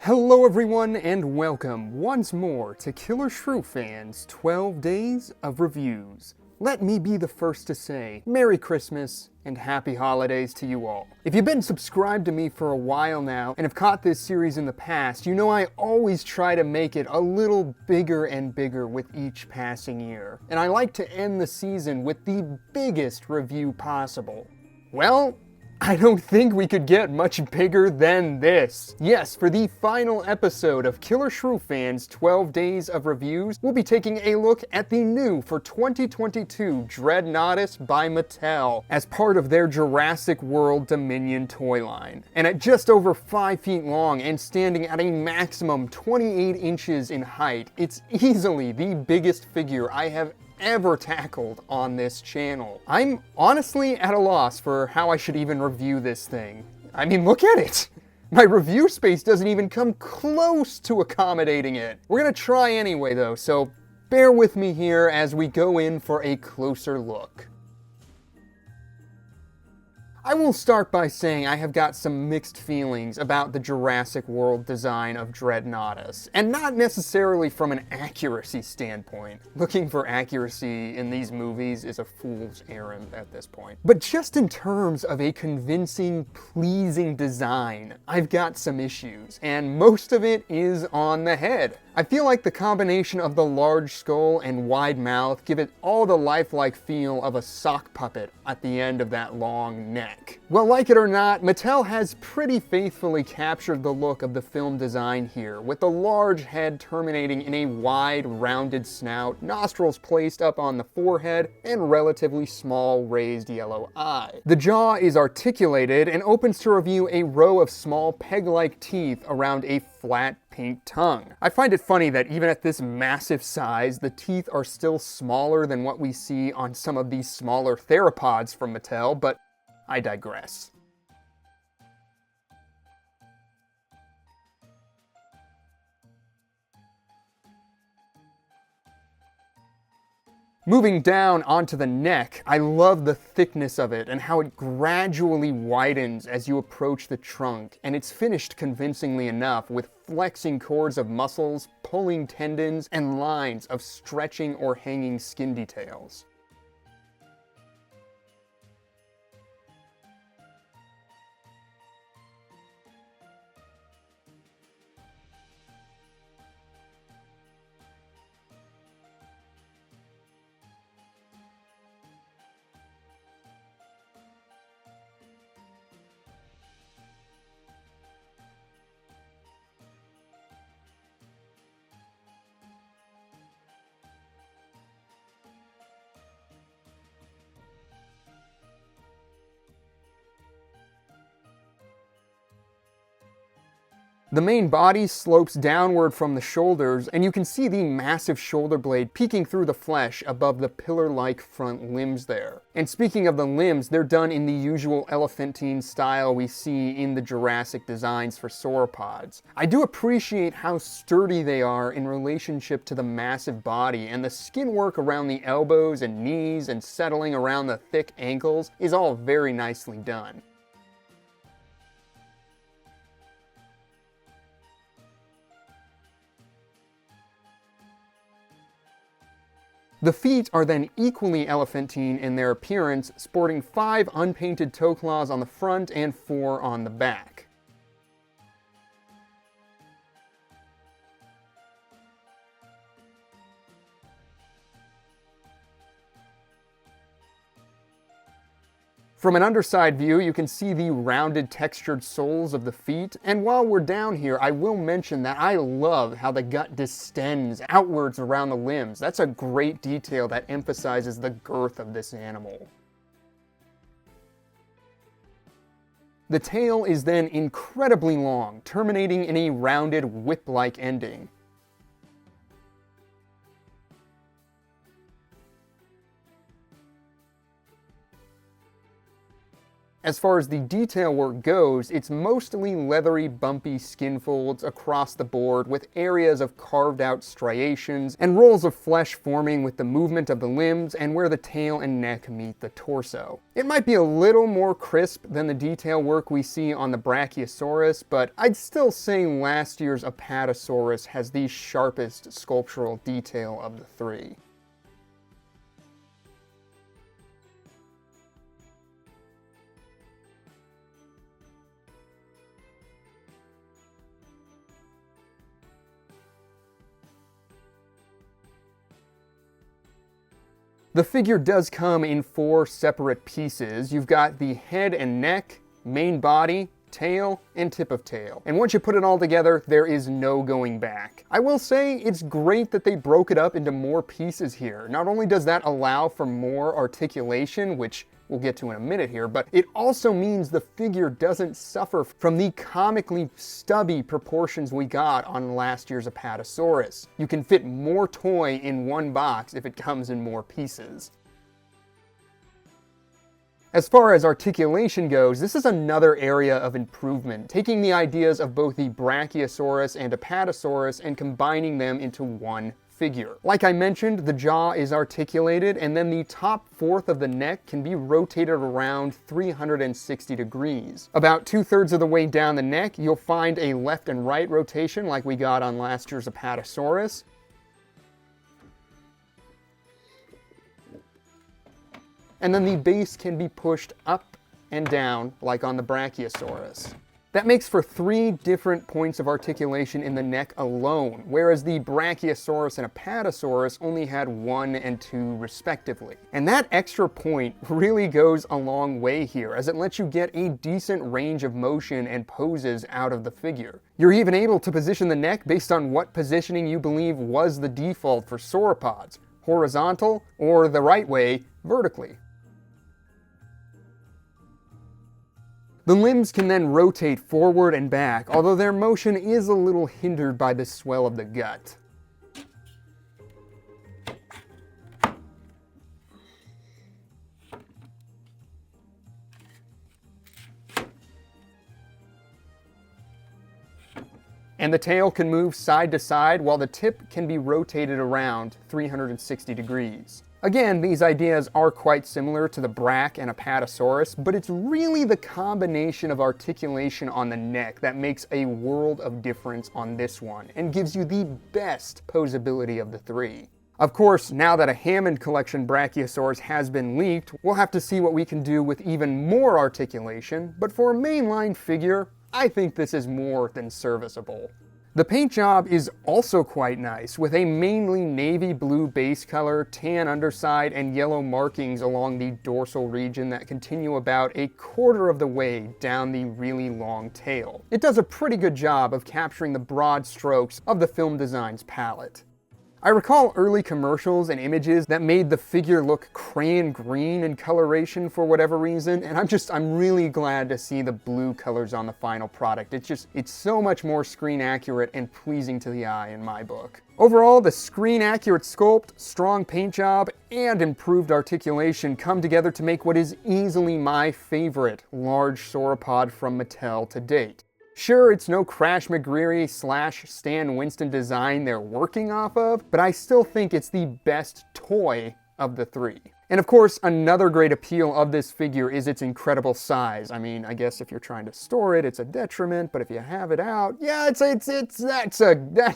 Hello everyone and welcome once more to Killershrewfan's 12 Days of Reviews. Let me be the first to say Merry Christmas and Happy Holidays to you all. If you've been subscribed to me for a while now and have caught this series in the past, you know I always try to make it a little bigger and bigger with each passing year. And I like to end the season with the biggest review possible. Well, I don't think we could get much bigger than this. Yes, for the final episode of Killershrewfan's 12 Days of Reviews, we'll be taking a look at the new for 2022 Dreadnoughtus by Mattel as part of their Jurassic World Dominion toy line. And at just over 5 feet long and standing at a maximum 28 inches in height, it's easily the biggest figure I have ever tackled on this channel. I'm honestly at a loss for how I should even review this thing. I mean, look at it! My review space doesn't even come close to accommodating it. We're gonna try anyway though, so bear with me here as we go in for a closer look. I will start by saying I have got some mixed feelings about the Jurassic World design of Dreadnoughtus, and not necessarily from an accuracy standpoint. Looking for accuracy in these movies is a fool's errand at this point. But just in terms of a convincing, pleasing design, I've got some issues, and most of it is on the head. I feel like the combination of the large skull and wide mouth give it all the lifelike feel of a sock puppet at the end of that long neck. Well, like it or not, Mattel has pretty faithfully captured the look of the film design here, with the large head terminating in a wide, rounded snout, nostrils placed up on the forehead, and relatively small raised yellow eye. The jaw is articulated and opens to reveal a row of small peg-like teeth around a flat pink tongue. I find it funny that even at this massive size, the teeth are still smaller than what we see on some of these smaller theropods from Mattel, but I digress. Moving down onto the neck, I love the thickness of it and how it gradually widens as you approach the trunk, and it's finished convincingly enough with flexing cords of muscles, pulling tendons, and lines of stretching or hanging skin details. The main body slopes downward from the shoulders, and you can see the massive shoulder blade peeking through the flesh above the pillar-like front limbs there. And speaking of the limbs, they're done in the usual elephantine style we see in the Jurassic designs for sauropods. I do appreciate how sturdy they are in relationship to the massive body, and the skin work around the elbows and knees and settling around the thick ankles is all very nicely done. The feet are then equally elephantine in their appearance, sporting 5 unpainted toe claws on the front and 4 on the back. From an underside view, you can see the rounded textured soles of the feet, and while we're down here, I will mention that I love how the gut distends outwards around the limbs. That's a great detail that emphasizes the girth of this animal. The tail is then incredibly long, terminating in a rounded whip-like ending. As far as the detail work goes, it's mostly leathery, bumpy skin folds across the board with areas of carved out striations and rolls of flesh forming with the movement of the limbs and where the tail and neck meet the torso. It might be a little more crisp than the detail work we see on the Brachiosaurus, but I'd still say last year's Apatosaurus has the sharpest sculptural detail of the three. The figure does come in 4 separate pieces. You've got the head and neck, main body, tail, and tip of tail. And once you put it all together, there is no going back. I will say it's great that they broke it up into more pieces here. Not only does that allow for more articulation, which we'll get to in a minute here, but it also means the figure doesn't suffer from the comically stubby proportions we got on last year's Apatosaurus. You can fit more toy in one box if it comes in more pieces. As far as articulation goes, this is another area of improvement, taking the ideas of both the Brachiosaurus and Apatosaurus and combining them into one figure. Like I mentioned, the jaw is articulated, and then the top fourth of the neck can be rotated around 360 degrees. About 2/3 of the way down the neck, you'll find a left and right rotation like we got on last year's Apatosaurus. And then the base can be pushed up and down like on the Brachiosaurus. That makes for 3 different points of articulation in the neck alone, whereas the Brachiosaurus and Apatosaurus only had 1 and 2 respectively. And that extra point really goes a long way here, as it lets you get a decent range of motion and poses out of the figure. You're even able to position the neck based on what positioning you believe was the default for sauropods, horizontal, or the right way, vertically. The limbs can then rotate forward and back, although their motion is a little hindered by the swell of the gut. And the tail can move side to side while the tip can be rotated around 360 degrees. Again, these ideas are quite similar to the Brach and Apatosaurus, but it's really the combination of articulation on the neck that makes a world of difference on this one and gives you the best poseability of the 3. Of course, now that a Hammond Collection Brachiosaurus has been leaked, we'll have to see what we can do with even more articulation, but for a mainline figure, I think this is more than serviceable. The paint job is also quite nice, with a mainly navy blue base color, tan underside, and yellow markings along the dorsal region that continue about a quarter of the way down the really long tail. It does a pretty good job of capturing the broad strokes of the Film Designs palette. I recall early commercials and images that made the figure look crayon green in coloration for whatever reason, and I'm really glad to see the blue colors on the final product. It's so much more screen accurate and pleasing to the eye in my book. Overall, the screen accurate sculpt, strong paint job, and improved articulation come together to make what is easily my favorite large sauropod from Mattel to date. Sure, it's no Crash McGreary / Stan Winston design they're working off of, but I still think it's the best toy of the 3. And of course, another great appeal of this figure is its incredible size. I mean, I guess if you're trying to store it, it's a detriment, but if you have it out, yeah, that's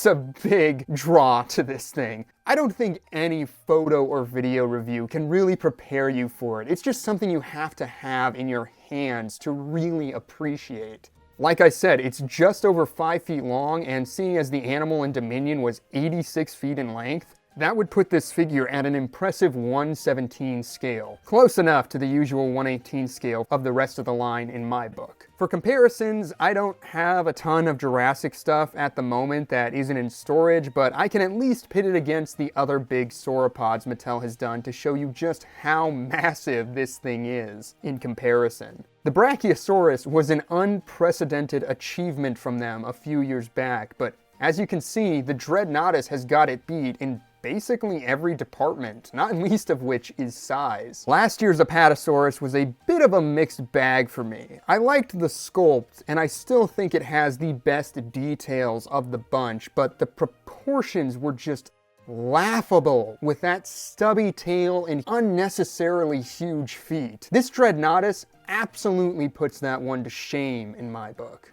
a big draw to this thing. I don't think any photo or video review can really prepare you for it. It's just something you have to have in your hands to really appreciate. Like I said, it's just over 5 feet long, and seeing as the animal in Dominion was 86 feet in length, that would put this figure at an impressive 1/17 scale, close enough to the usual 1/18 scale of the rest of the line in my book. For comparisons, I don't have a ton of Jurassic stuff at the moment that isn't in storage, but I can at least pit it against the other big sauropods Mattel has done to show you just how massive this thing is in comparison. The Brachiosaurus was an unprecedented achievement from them a few years back, but as you can see, the Dreadnoughtus has got it beat in basically every department, not least of which is size. Last year's Apatosaurus was a bit of a mixed bag for me. I liked the sculpt, and I still think it has the best details of the bunch, but the proportions were just laughable with that stubby tail and unnecessarily huge feet. This Dreadnoughtus absolutely puts that one to shame in my book.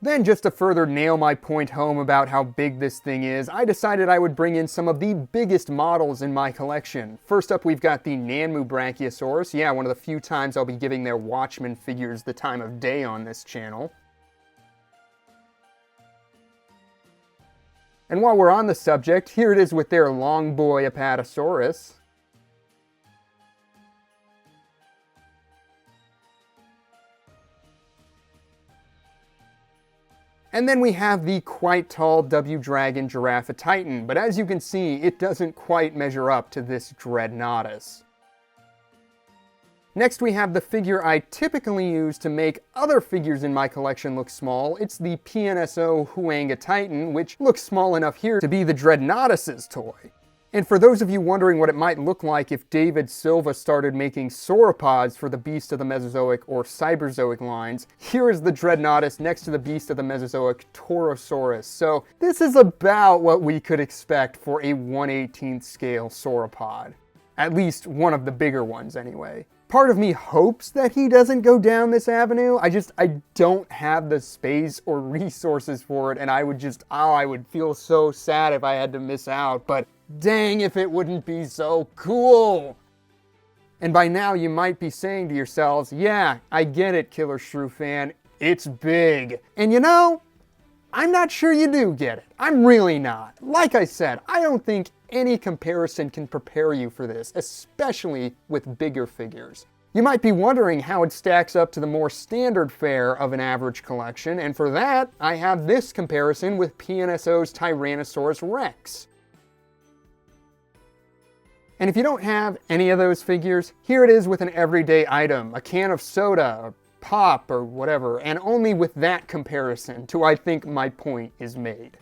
Then, just to further nail my point home about how big this thing is, I decided I would bring in some of the biggest models in my collection. First up, we've got the Nanmu Brachiosaurus. Yeah, one of the few times I'll be giving their Watchmen figures the time of day on this channel. And while we're on the subject, here it is with their long boy Apatosaurus. And then we have the quite tall W-Dragon Giraffatitan, but as you can see, it doesn't quite measure up to this Dreadnoughtus. Next we have the figure I typically use to make other figures in my collection look small. It's the PNSO Huanga Titan, which looks small enough here to be the Dreadnoughtus's toy. And for those of you wondering what it might look like if David Silva started making sauropods for the Beast of the Mesozoic or Cyberzoic lines, here is the Dreadnoughtus next to the Beast of the Mesozoic Torosaurus. So this is about what we could expect for a 1/18th scale sauropod. At least one of the bigger ones anyway. Part of me hopes that he doesn't go down this avenue. I don't have the space or resources for it, and I would feel so sad if I had to miss out, but dang if it wouldn't be so cool! And by now you might be saying to yourselves, yeah, I get it, Killershrewfan, it's big. And you know, I'm not sure you do get it. I'm really not. Like I said, I don't think any comparison can prepare you for this, especially with bigger figures. You might be wondering how it stacks up to the more standard fare of an average collection, and for that, I have this comparison with PNSO's Tyrannosaurus Rex. And if you don't have any of those figures, here it is with an everyday item, a can of soda, or pop, or whatever, and only with that comparison do I think my point is made.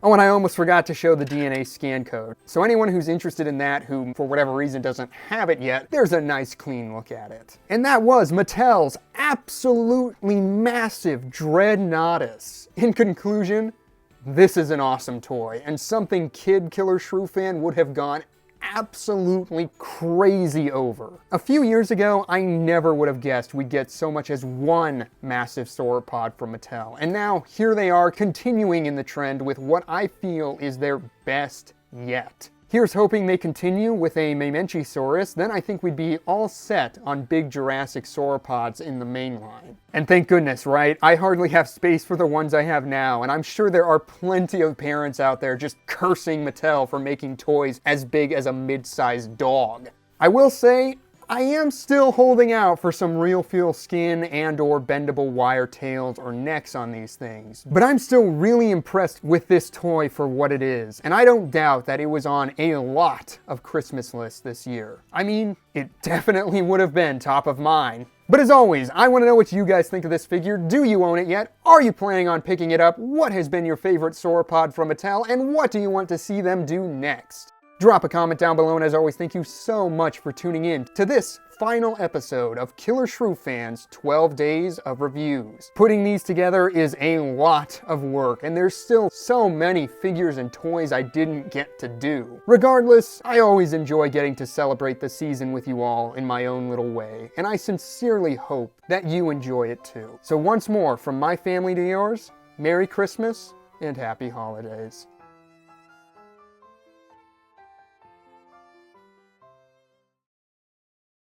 Oh, and I almost forgot to show the DNA scan code. So anyone who's interested in that who, for whatever reason, doesn't have it yet, there's a nice clean look at it. And that was Mattel's absolutely massive Dreadnoughtus. In conclusion, this is an awesome toy, and something Kid Killershrewfan would have gone absolutely crazy over. A few years ago, I never would have guessed we'd get so much as one massive sauropod from Mattel, and now here they are continuing in the trend with what I feel is their best yet. Here's hoping they continue with a Mamenchisaurus, then I think we'd be all set on big Jurassic sauropods in the main line. And thank goodness, right? I hardly have space for the ones I have now, and I'm sure there are plenty of parents out there just cursing Mattel for making toys as big as a mid-sized dog. I will say, I am still holding out for some real feel skin and or bendable wire tails or necks on these things. But I'm still really impressed with this toy for what it is, and I don't doubt that it was on a lot of Christmas lists this year. I mean, it definitely would have been top of mine. But as always, I want to know what you guys think of this figure. Do you own it yet? Are you planning on picking it up? What has been your favorite sauropod from Mattel, and what do you want to see them do next? Drop a comment down below, and as always, thank you so much for tuning in to this final episode of Killershrewfan's 12 Days of Reviews. Putting these together is a lot of work, and there's still so many figures and toys I didn't get to do. Regardless, I always enjoy getting to celebrate the season with you all in my own little way, and I sincerely hope that you enjoy it too. So once more, from my family to yours, Merry Christmas and Happy Holidays.